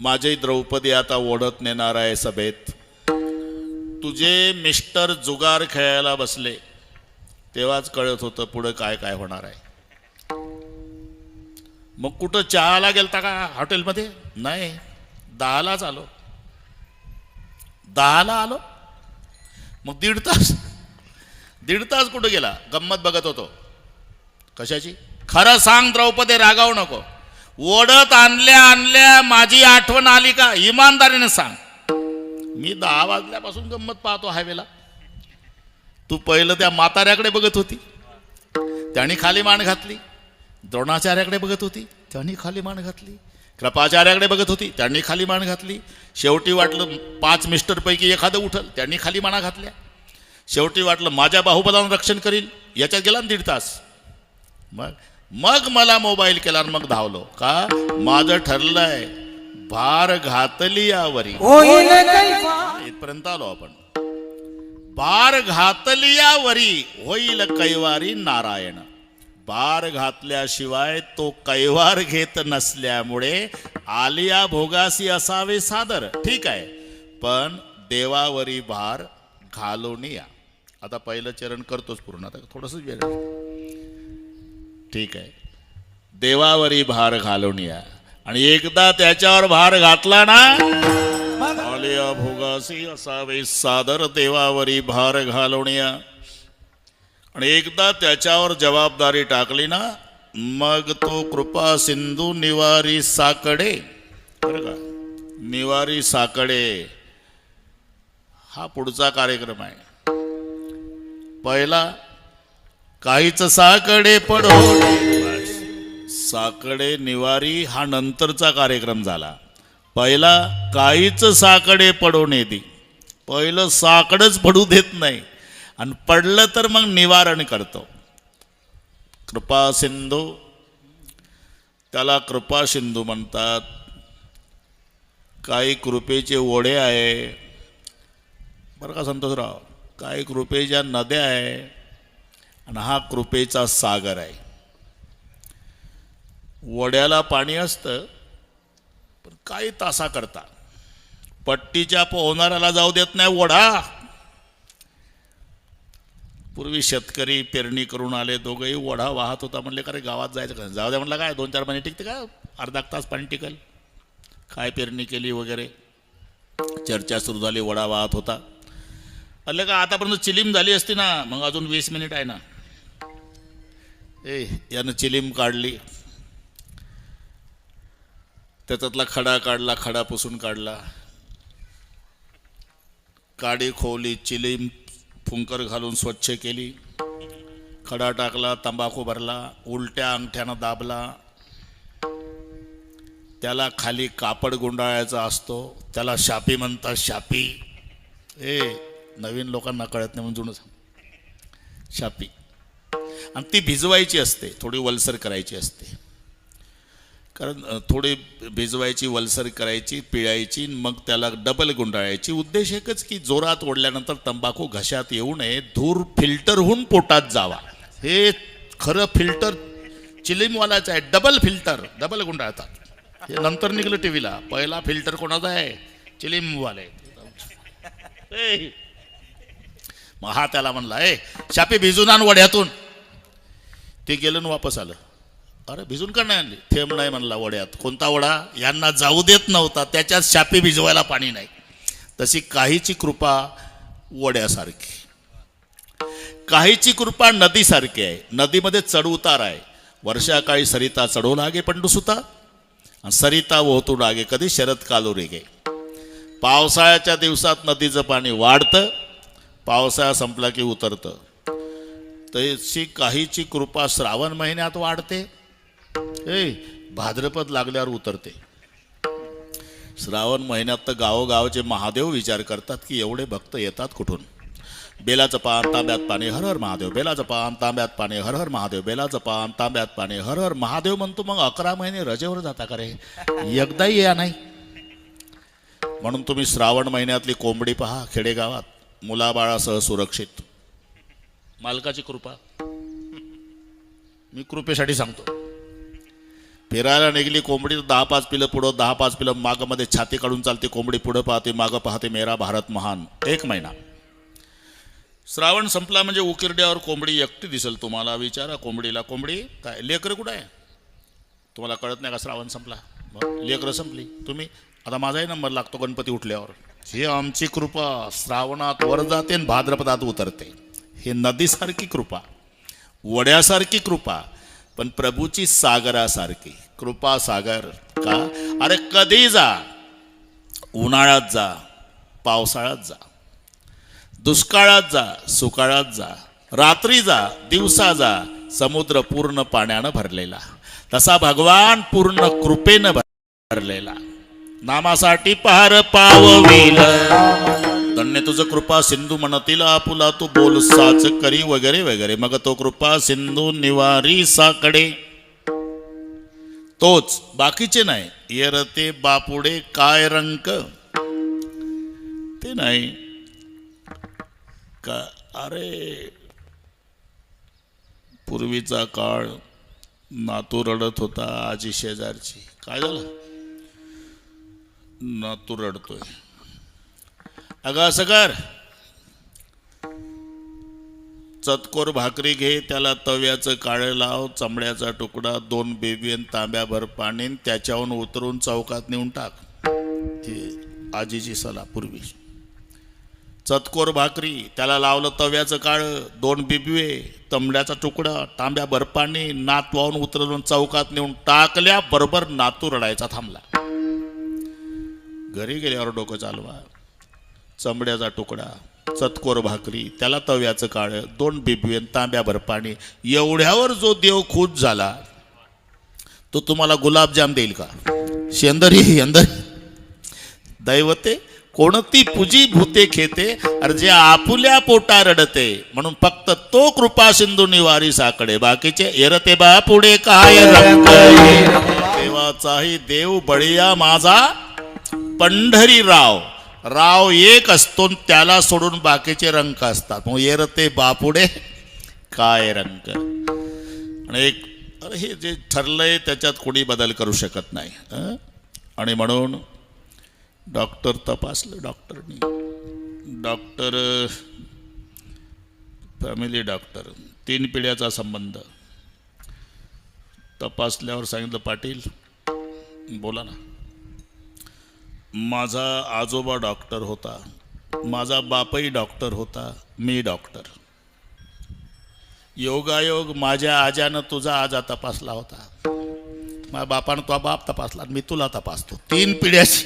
माझी द्रौपदी आता ओढत नेणार आहे सभेत. तुझे मिस्टर जुगार खेळायला बसले तेव्हाच कळत होतं पुढे काय काय होणार आहे. मग कुठं चहाला गेलता का हॉटेलमध्ये? नाही, 10लाच आलो. 10ला आलो. मग दीड तास कुठं गेला? गंमत बघत होतो. कशाची? खरं सांग द्रौपदी, रागावू नको. ओढत आणल्या माझी आठवण आली का? इमानदारीने सांग. मी 10 वाजल्यापासून गंमत पाहतो हायवेला. तू पहिलं त्या म्हाताऱ्याकडे बघत होती, त्यांनी खाली मान घातली. द्रोणाचार्याकडे बघत होती, त्यांनी खाली मान घातली. कृपाचार्याकडे बघत होती, त्यांनी खाली मान घातली. शेवटी वाटलं 5 मिस्टरपैकी एखादं उठल, त्यांनी खाली माना घातल्या. शेवटी वाटलं माझ्या बाहुबलानं रक्षण करील, याच्यात गेला 1.5 तास. मग मला मोबाईल केला, मग धावलो. का? माझं ठरलंय, भार घातली यावरी. इथपर्यंत आलो आपण. भार घातली यावरी होईल कैवारी नारायण. भार घातल्याशिवाय तो कैवार घेत नसल्यामुळे आलिया भोगासी असावे सादर. ठीक आहे, पण देवावरी भार घालून या. आता पहिलं चरण करतोच पूर्ण, आता थोडंसं वेळ. ठीक आहे, देवावरी भार घालून या. आणि एकदा त्याच्यावर भार घातला ना, आलिया भोगासी असावे सादर, देवावरी भार घालून या. आणि एकदा त्याच्यावर जबाबदारी टाकली ना, मग तो कृपा सिंधू निवारी साकडे. बरं का? निवारी साकडे हा पुढचा कार्यक्रम आहे. पहिला काहीच साकडे पडो, साकडे निवारी हा नंतरचा कार्यक्रम झाला. पहिला काहीच साकडे पडो नेदी. पहिलं साकडच पडू देत नाही, आणि पडलं तर मग निवारण करतो. कृपा सिंधू, त्याला कृपा सिंधू म्हणतात. काही कृपेचे ओढे आहे बरं का संतोषराव, काही कृपेच्या नद्या आहे, आणि हा कृपेचा सागर आहे. ओढ्याला पाणी असतं, पण काही तासा करता पट्टीच्या पोहणाऱ्याला जाऊ देत नाही ओढा. पूर्वी शेतकरी पेरणी करून आले, दोघंही ओढा वाहत होता. म्हणले का रे गावात जायचं का? जाऊ द्या म्हणलं. काय 2-4 महिने टिकते का? अर्धा तास पाणी टिकल. काय पेरणी केली वगैरे चर्चा सुरू झाली, ओढा वाहत होता. म्हणलं का आतापर्यंत चिलीम झाली असती ना, मग अजून 20 मिनिट आहे ना. यानं चिलीम काढली, त्याच्यातला खडा काढला, खडा पुसून काढला, काडी खोवली, चिलीम फुंकर घालून स्वच्छ केली, खडा टाकला, तंबाखू भरला, उलट्या अंगठ्यानं दाबला. त्याला खाली कापड गुंडाळायचा असतो, त्याला शापी म्हणतात. शापी नवीन लोकांना कळत नाही म्हणून शापी. आणि ती भिजवायची असते, थोडी वलसर करायची असते. कारण थोडी भिजवायची, वलसर करायची, पिळायची, मग त्याला डबल गुंडाळायची. उद्देश एकच की जोरात ओढल्यानंतर तंबाखू घशात येऊ नये, धूर फिल्टर होऊन पोटात जावा. हे खरं फिल्टर चिलीमवालाच आहे, डबल फिल्टर, डबल गुंडाळतात. हे नंतर निघलं टी व्हीला. पहिला फिल्टर कोणाचा आहे? चिलीमवाले. मग हा त्याला म्हणला, शापे भिजून आण वड्यातून. ते गेलं आणि वापस आलं. अरे भिजून का नाही आणली? थेंब नाही म्हणला वड्यात. कोणता वडा? यांना जाऊ देत नव्हता, त्याच्यात शापे भिजवायला पाणी नाही. तशी काहीची कृपा वड्यासारखी, काहीची कृपा नदीसारखी आहे. नदीमध्ये चढ उतार आहे. वर्षाकाळी सरिता चढू लागे पंडुसुता, सरिता ओहतू लागे कधी शरद कालू रे गे. पावसाळ्याच्या दिवसात नदीचं पाणी वाढतं, पावसाळा संपला की उतरतं. तशी काहीची कृपा श्रावण महिन्यात वाढते, भाद्रपद लागल्यावर उतरते. श्रावण महिन्यात तर गावोगावचे महादेव विचार करतात की एवढे भक्त येतात कुठून. बेलाचं पान तांब्यात पाणी हर हर महादेव, बेलाचं पान तांब्यात पाणी हर हर महादेव, बेलाचं पान तांब्यात पाणी हर हर महादेव म्हणतो. मग 11 महिने रजेवर जाता का रे? एकदाही या नाही. म्हणून तुम्ही श्रावण महिन्यातली कोंबडी पहा खेडेगावात, मुलाबाळासह सुरक्षित. मालकाची कृपा. मी कृपेसाठी सांगतो. फिरायला निघली कोंबडी, 10-5 पिलं पुढं, 10-5 पिलं मागं, मध्ये छाती काढून चालते कोंबडी. पुढं पाहते, मागं पाहते, मेरा भारत महान. 1 महिना. श्रावण संपला म्हणजे उकिरड्यावर कोंबडी एकटी दिसेल तुम्हाला. विचारा कोंबडीला, कोंबडी काय लेकरं कुठं आहे? तुम्हाला कळत नाही का श्रावण संपला? लेकरं संपली. तुम्ही आता माझाही नंबर लागतो गणपती उठल्यावर. ही आमची कृपा श्रावणात वर जाते आणि भाद्रपदात उतरते. हे नदीसारखी कृपा, वड्यासारखी कृपा, पण प्रभूची सागरासारखी कृपा. सागर का? अरे कधी जा, उन्हाळ्यात जा, पावसाळ्यात जा, दुष्काळात जा, सुकाळात जा, रात्री जा, दिवसा जा, समुद्र पूर्ण पाण्यानं भरलेला. तसा भगवान पूर्ण कृपेनं भरलेला. नामासाठी पहार पावविल, धन्य तुझं कृपा सिंधू म्हणतील आपुला, तू बोल साच करी वगैरे वगैरे. मग तो कृपा सिंधू निवारी साकडे, तोच, बाकीचे नाही. येरते बापुडे काय रंक, ते नाही का. अरे पूर्वीचा काळ, नातू रडत होता आजी शेजारची. काय झालं? नातू रडतोय. अगं असं कर, चतकोर भाकरी घे, त्याला तव्याचं काळं लाव, चमड्याचा तुकडा, 2 बेबीन तांब्याभर पाणी, त्याच्याहून उतरून चौकात नेऊन टाक. ही आजीची सलाह पूर्वी. चतकोर भाकरी, त्याला लावलं तव्याचं काळं, 2 बिबवे, तांब्याचा तुकडा, तांब्याभर पाणी, नात वाहून उतरून चौकात नेऊन टाकल्या. बरोबर नातू रडायचा थांबला. घरी गेल्यावर डोकं चालवा. चमड्याचा तुकडा, चतकोर भाकरी, त्याला तव्याचं काळं, 2 बिबवे, तांब्याभर पाणी. एवढ्यावर जो देव खुश झाला तो तुम्हाला गुलाबजाम देईल का? शेंदरी अंदर दैवते कोणती पूजी भूते खेते, अरे जे आपुल्या पोटा रडते. म्हणून फक्त तो कृपा सिंधू निवारी साकडे, बाकीचे एरते बा पुढे काय रंग. देवाचाही देव बळीया माझा पंढरीराव. राव एक असतो, त्याला सोडून बाकीचे रंग असतात. मग येरते बापुडे काय रंग. आणि एक, अरे हे जे ठरलंय त्याच्यात कोणी बदल करू शकत नाही. आणि म्हणून डॉक्टर तपासलं. डॉक्टर फॅमिली डॉक्टर, 3 पिढ्याचा संबंध. तपासल्यावर सांगितलं, पाटील बोला ना. माझा आजोबा डॉक्टर होता, माझा बापही डॉक्टर होता, मी डॉक्टर. योगायोग माझ्या आजानं तुझा आजा तपासला होता, माझ्या बापानं तुझा बाप तपासला, मी तुला तपासतो. 3 पिढ्याची,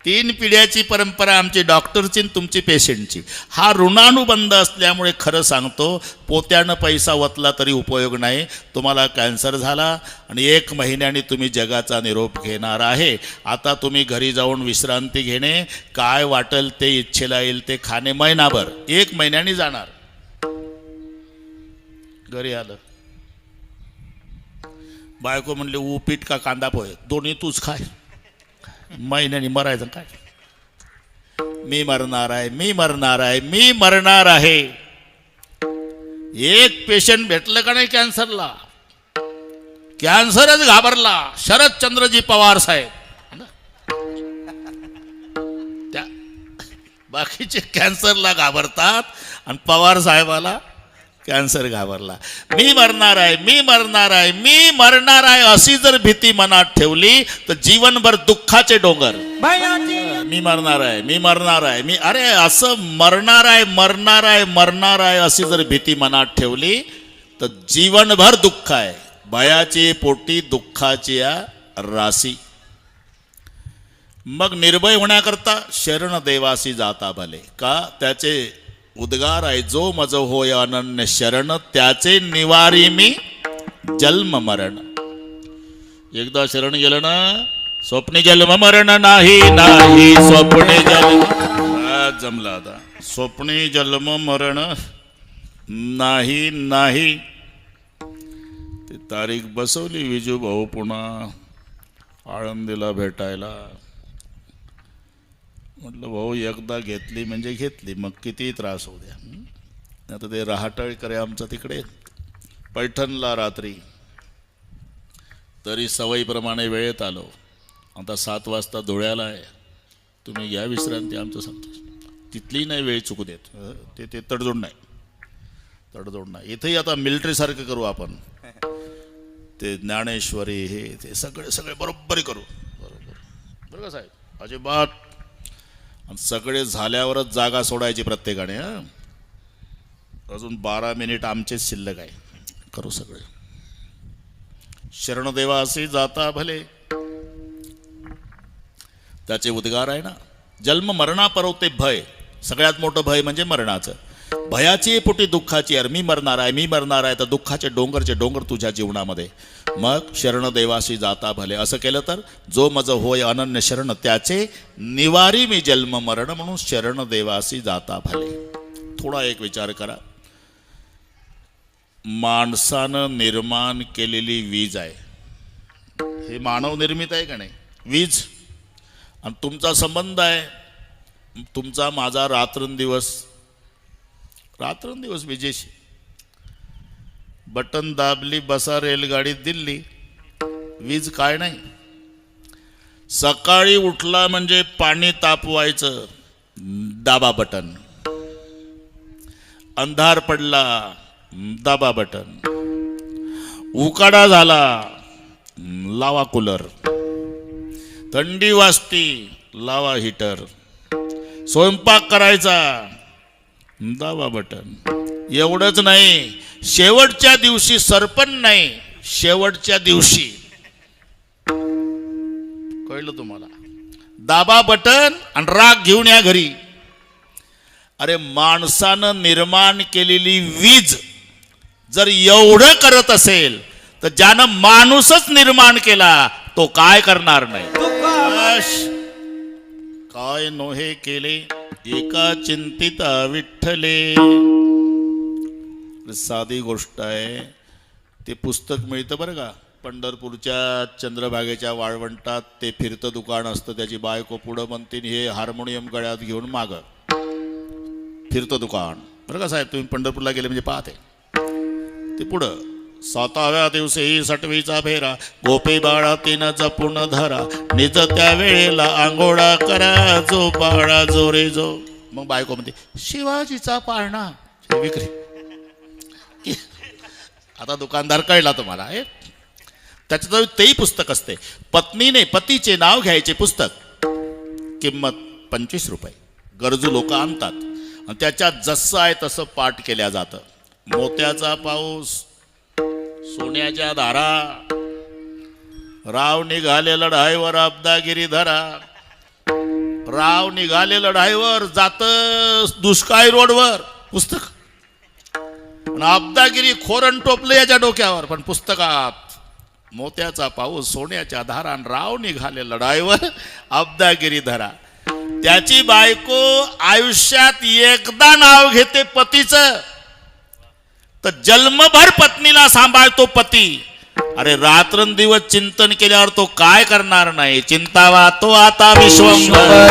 3 पिढ्याची परंपरा आमची डॉक्टरची आणि तुमची पेशंटची. हा ऋणानुबंध असल्यामुळे खरं सांगतो, पोत्यानं पैसा वतला तरी उपयोग नाही. तुम्हाला कॅन्सर झाला आणि 1 महिन्याने तुम्ही जगाचा निरोप घेणार आहे. आता तुम्ही घरी जाऊन विश्रांती घेणे, काय वाटेल ते इच्छेला येईल ते खाणे महिनाभर. 1 महिन्याने जाणार. घरी आलं, बायको म्हणली उपीट का कांदा पोहे दोन्ही तूच खाय, महिन्याने मरायचं काय. मी मरणार आहे, मी मरणार आहे, मी मरणार आहे. एक पेशंट भेटलं का नाही कॅन्सरला, कॅन्सरच घाबरला. शरदचंद्रजी पवार साहेब, त्या बाकीचे कॅन्सरला घाबरतात आणि पवार साहेबाला कॅन्सर घाबरला. मी मरणार आहे, मी मरणार आहे, मी मरणार आहे अशी जर भीती मनात ठेवली तर जीवनभर दुःखाचे डोंगर. मी मरणार आहे, मी मरणार आहे, मी अरे असं मरणार आहे, मरणार आहे, मरणार आहे अशी जर भीती मनात ठेवली तर जीवनभर दुःख आहे. भयाची पोटी दुःखाची राशी. मग निर्भय होण्याकरता शरण देवासी जाता भले. का? त्याचे उद्गार आहे, जो मज होय अनन्य शरण, त्याचे निवारी मी जन्म मरण. एकदा शरण गेलं ना, स्वप्ने जन्म मरण नाही, नाही स्वप्ने जन्म. जमला आता. स्वप्ने जन्म मरण नाही, नाही. ती तारीख बसवली विजू भाऊ पुन्हा आळंदीला भेटायला. म्हटलं भाऊ एकदा घेतली म्हणजे घेतली, मग किती त्रास होऊ द्या. आता ते रहाटळकर आहे आमचं तिकडे पैठणला रात्री, तरी सवयीप्रमाणे वेळेत आलो. आता 7 वाजता धुळ्याला आहे. तुम्ही घ्या विश्रांती, आमचं सांगतो. तिथली नाही वेळ चुकू देत. ते तडजोड नाही, तडजोड नाही. इथंही आता मिलिटरीसारखं करू आपण. ते ज्ञानेश्वरी हे ते सगळे बरोबर करू. बरोबर बरं का साहेब, अजिबात. आणि सगळे झाल्यावरच जागा सोडायची प्रत्येकाने. अजून 12 मिनिट आमचेच शिल्लक आहे. करू सगळे. शरणदेवा असे जाता भले, त्याचे उद्गार आहे ना. जन्म मरणा परवते भय. सगळ्यात मोठं भय म्हणजे मरणाचं. भयाची पोटी दुःखाची. अरे मी मरणार आहे, मी मरणार आहे. तर दुःखाचे डोंगर तुझ्या जीवनामध्ये. मग शरण देवाशी जाता भले. असं केलं तर जो मज होय अनन्य शरण, त्याचे निवारी मी जन्म मरण. म्हणून शरण देवाशी जाता भले. थोडा एक विचार करा. माणसानं निर्माण केलेली वीज आहे, हे मानव निर्मित आहे का नाही वीज. आणि तुमचा संबंध आहे, तुमचा माझा रात्रंदिवस विजेशी. बटन दाबली बसा रेलगाडीत दिल्ली. वीज काय नाही. सकाळी उठला म्हणजे पाणी तापवायचं, दाबा बटन. अंधार पडला, दाबा बटन. उकाडा झाला, लावा कूलर. थंडी वाजती, लावा हीटर. स्वयंपाक करायचा, दाबा बटन. एवढंच नाही, शेवटच्या दिवशी सरपण नाही, शेवटच्या दिवशी. कळलं तुम्हाला? दाबा बटन आणि राग घेऊन या घरी. अरे माणसानं निर्माण केलेली वीज जर एवढं करत असेल तर ज्यानं माणूसच निर्माण केला तो काय करणार नाही. काय नोहे केले एका चिंतिता विठ्ठले. साधी गोष्ट आहे. ते पुस्तक मिळतं बरं का, पंढरपूरच्या चंद्रभागेच्या वाळवंटात. ते फिरतं दुकान असतं. त्याची बायको पुढं म्हणते, हे हार्मोनियम गळ्यात घेऊन मागं. फिरतं दुकान बरं का साहेब, तुम्ही पंढरपूरला गेले म्हणजे पाहते. ते पुढं 7व्या दिवशी 6वीचा फेरा, गोपी बाळा तिनं जपून धरा, निज त्या वेळेला आंघोळा करा, जो बाळा जो रे जो. मग बायको म्हणते, शिवाजीचा पाळणा विक्री. आता दुकानदार कळला तुम्हाला. त्याच्याजवळ तेही पुस्तक असते. पत्नीने पतीचे नाव घ्यायचे पुस्तक. किंमत 25 रुपये. गरजू लोक आणतात आणि त्याच्यात जसं आहे तसं पाठ केल्या जातं. मोत्याचा पाऊस, सोन्याच्या धारा, राव निघाले लढाईवर अब्दागिरी धरा. राव निघाले लढाईवर, जात दुष्काळी रोडवर. पुस्तक. अब्दागिरी खोरण टोपले याच्या डोक्यावर, पण पुस्तकात मोत्याचा पाऊस, सोन्याच्या धारा, राव निघाले लढाईवर अब्दागिरी धरा. त्याची बायको आयुष्यात एकदा नाव घेते पतीचं, तर जन्मभर पत्नीला सांभाळतो पती. अरे रात्रंदिवस चिंतन केल्यावर तो काय करणार नाही. चिंतावा तो आता विश्वंभर.